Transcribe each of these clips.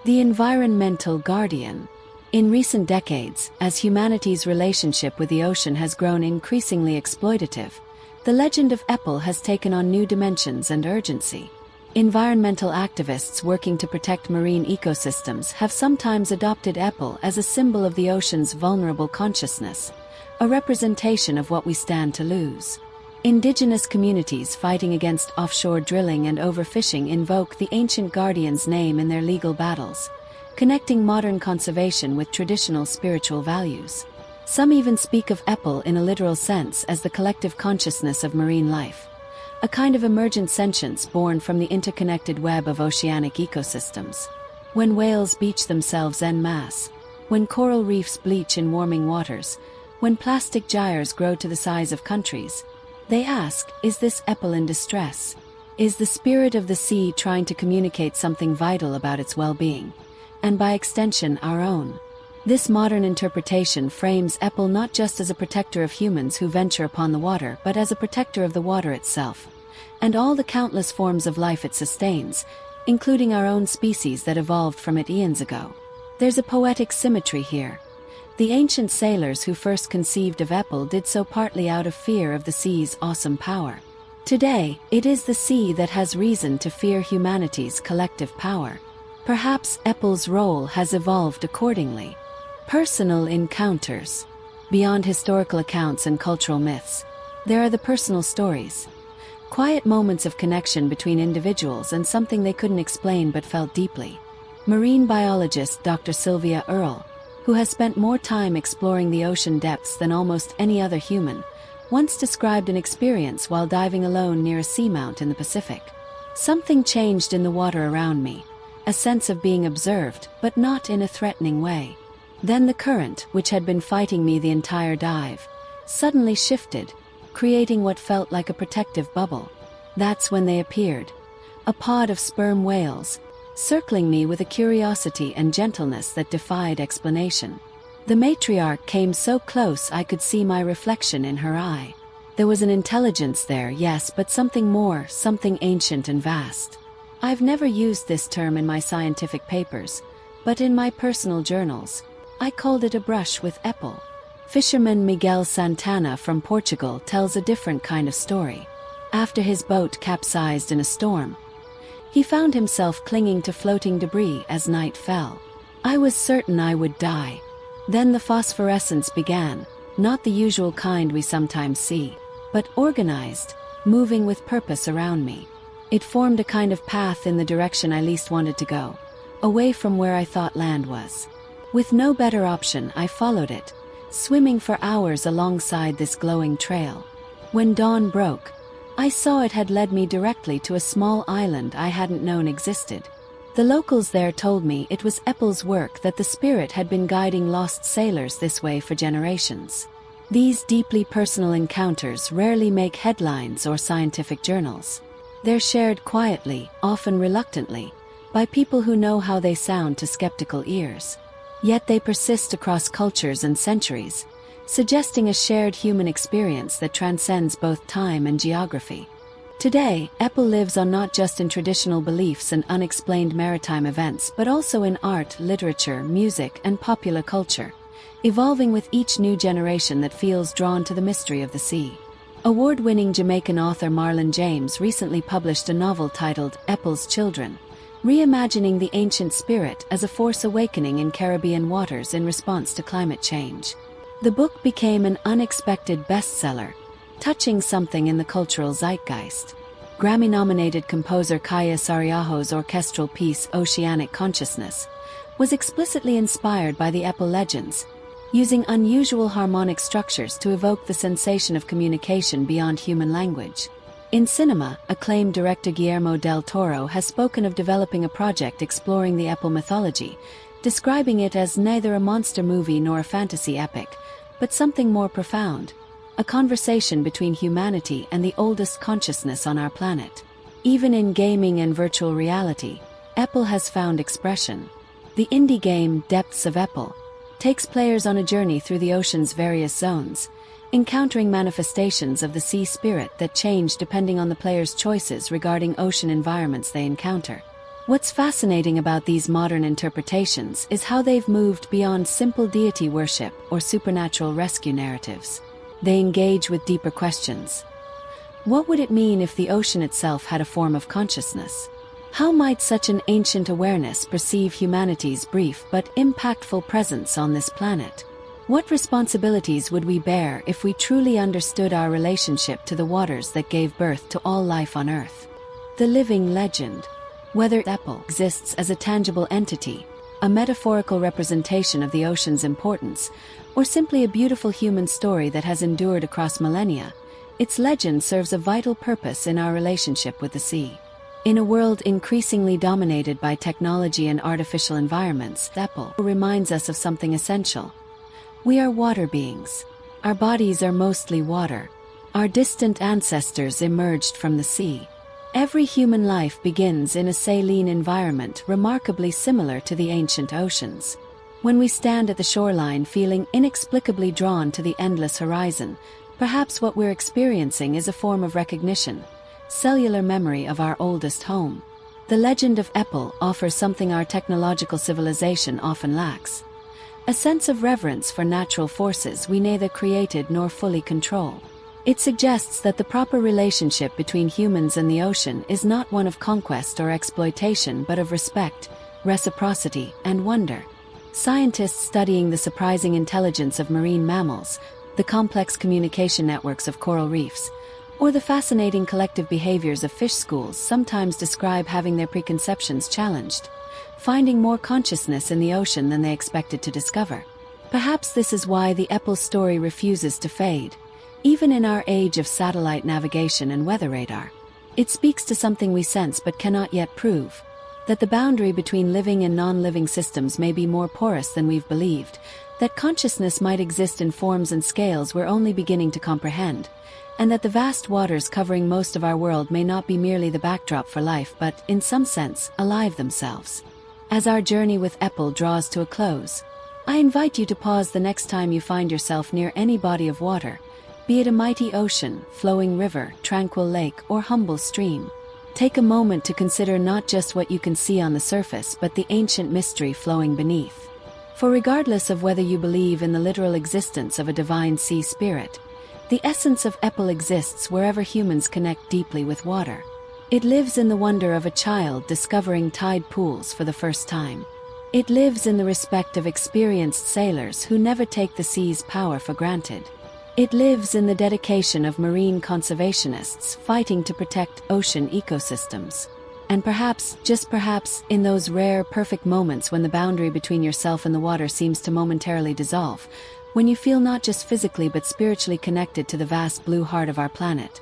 The environmental guardian. In recent decades, as humanity's relationship with the ocean has grown increasingly exploitative, the legend of Epel has taken on new dimensions and urgency. Environmental activists working to protect marine ecosystems have sometimes adopted Epel as a symbol of the ocean's vulnerable consciousness, a representation of what we stand to lose. Indigenous communities fighting against offshore drilling and overfishing invoke the ancient guardian's name in their legal battles, connecting modern conservation with traditional spiritual values. Some even speak of Epel in a literal sense as the collective consciousness of marine life, a kind of emergent sentience born from the interconnected web of oceanic ecosystems. When whales beach themselves en masse, when coral reefs bleach in warming waters, when plastic gyres grow to the size of countries, they ask, is this Epel in distress? Is the spirit of the sea trying to communicate something vital about its well-being, and by extension our own? This modern interpretation frames Epel not just as a protector of humans who venture upon the water, but as a protector of the water itself, and all the countless forms of life it sustains, including our own species that evolved from it eons ago. There's a poetic symmetry here. The ancient sailors who first conceived of Epel did so partly out of fear of the sea's awesome power. Today, it is the sea that has reason to fear humanity's collective power. Perhaps Epel's role has evolved accordingly. Personal encounters. Beyond historical accounts and cultural myths, there are the personal stories. Quiet moments of connection between individuals and something they couldn't explain but felt deeply. Marine biologist Dr. Sylvia Earle, who has spent more time exploring the ocean depths than almost any other human, once described an experience while diving alone near a seamount in the Pacific. Something changed in the water around me, a sense of being observed, but not in a threatening way. Then the current, which had been fighting me the entire dive, suddenly shifted, creating what felt like a protective bubble. That's when they appeared, a pod of sperm whales, circling me with a curiosity and gentleness that defied explanation. The matriarch came so close I could see my reflection in her eye. There was an intelligence there, yes, but something more, something ancient and vast. I've never used this term in my scientific papers, but in my personal journals, I called it a brush with Epel. Fisherman Miguel Santana from Portugal tells a different kind of story. After his boat capsized in a storm, he found himself clinging to floating debris as night fell. I was certain I would die. Then the phosphorescence began, not the usual kind we sometimes see, but organized, moving with purpose around me. It formed a kind of path in the direction I least wanted to go, away from where I thought land was. With no better option, I followed it, swimming for hours alongside this glowing trail. When dawn broke, I saw it had led me directly to a small island I hadn't known existed. The locals there told me it was Epel's work, that the spirit had been guiding lost sailors this way for generations. These deeply personal encounters rarely make headlines or scientific journals. They're shared quietly, often reluctantly, by people who know how they sound to skeptical ears. Yet they persist across cultures and centuries, suggesting a shared human experience that transcends both time and geography. Today, Epel lives on not just in traditional beliefs and unexplained maritime events, but also in art, literature, music, and popular culture, evolving with each new generation that feels drawn to the mystery of the sea. Award-winning Jamaican author Marlon James recently published a novel titled Epel's Children, reimagining the ancient spirit as a force awakening in Caribbean waters in response to climate change. The book became an unexpected bestseller, touching something in the cultural zeitgeist. Grammy-nominated composer Kaya Sariaho's orchestral piece Oceanic Consciousness was explicitly inspired by the Epel legends, using unusual harmonic structures to evoke the sensation of communication beyond human language. In cinema, acclaimed director Guillermo del Toro has spoken of developing a project exploring the Epel mythology, describing it as neither a monster movie nor a fantasy epic, but something more profound, a conversation between humanity and the oldest consciousness on our planet. Even in gaming and virtual reality, Epel has found expression. The indie game Depths of Epel takes players on a journey through the ocean's various zones, encountering manifestations of the sea spirit that change depending on the player's choices regarding ocean environments they encounter. What's fascinating about these modern interpretations is how they've moved beyond simple deity worship or supernatural rescue narratives. They engage with deeper questions. What would it mean if the ocean itself had a form of consciousness? How might such an ancient awareness perceive humanity's brief but impactful presence on this planet? What responsibilities would we bear if we truly understood our relationship to the waters that gave birth to all life on Earth? The living legend. Whether Apple exists as a tangible entity, a metaphorical representation of the ocean's importance, or simply a beautiful human story that has endured across millennia, its legend serves a vital purpose in our relationship with the sea. In a world increasingly dominated by technology and artificial environments, Apple reminds us of something essential. We are water beings. Our bodies are mostly water. Our distant ancestors emerged from the sea. Every human life begins in a saline environment remarkably similar to the ancient oceans. When we stand at the shoreline feeling inexplicably drawn to the endless horizon, perhaps what we're experiencing is a form of recognition, cellular memory of our oldest home. The legend of Apple offers something our technological civilization often lacks: a sense of reverence for natural forces we neither created nor fully control. It suggests that the proper relationship between humans and the ocean is not one of conquest or exploitation but of respect, reciprocity, and wonder. Scientists studying the surprising intelligence of marine mammals, the complex communication networks of coral reefs, or the fascinating collective behaviors of fish schools sometimes describe having their preconceptions challenged, finding more consciousness in the ocean than they expected to discover. Perhaps this is why the Apple story refuses to fade, even in our age of satellite navigation and weather radar. It speaks to something we sense but cannot yet prove: that the boundary between living and non-living systems may be more porous than we've believed, that consciousness might exist in forms and scales we're only beginning to comprehend, and that the vast waters covering most of our world may not be merely the backdrop for life but, in some sense, alive themselves. As our journey with Apple draws to a close, I invite you to pause the next time you find yourself near any body of water, be it a mighty ocean, flowing river, tranquil lake, or humble stream. Take a moment to consider not just what you can see on the surface but the ancient mystery flowing beneath. For regardless of whether you believe in the literal existence of a divine sea spirit, the essence of Apple exists wherever humans connect deeply with water. It lives in the wonder of a child discovering tide pools for the first time. It lives in the respect of experienced sailors who never take the sea's power for granted. It lives in the dedication of marine conservationists fighting to protect ocean ecosystems. And perhaps, just perhaps, in those rare, perfect moments when the boundary between yourself and the water seems to momentarily dissolve, when you feel not just physically but spiritually connected to the vast blue heart of our planet,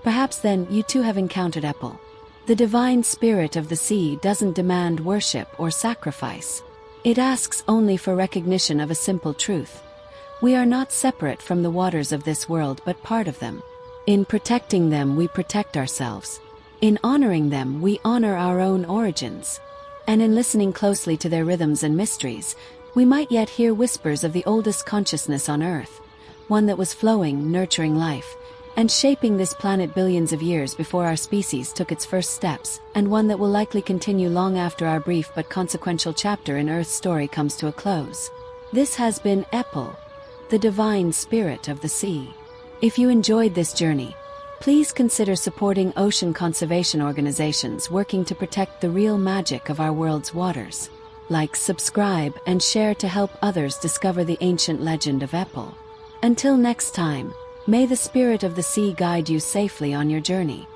perhaps then you too have encountered Apple. The divine spirit of the sea doesn't demand worship or sacrifice. It asks only for recognition of a simple truth: we are not separate from the waters of this world but part of them. In protecting them we protect ourselves. In honoring them we honor our own origins. And in listening closely to their rhythms and mysteries, we might yet hear whispers of the oldest consciousness on Earth, one that was flowing, nurturing life, and shaping this planet billions of years before our species took its first steps, and one that will likely continue long after our brief but consequential chapter in Earth's story comes to a close. This has been Apple, the divine spirit of the sea. If you enjoyed this journey, please consider supporting ocean conservation organizations working to protect the real magic of our world's waters. Like, subscribe, and share to help others discover the ancient legend of Apple. Until next time, may the spirit of the sea guide you safely on your journey.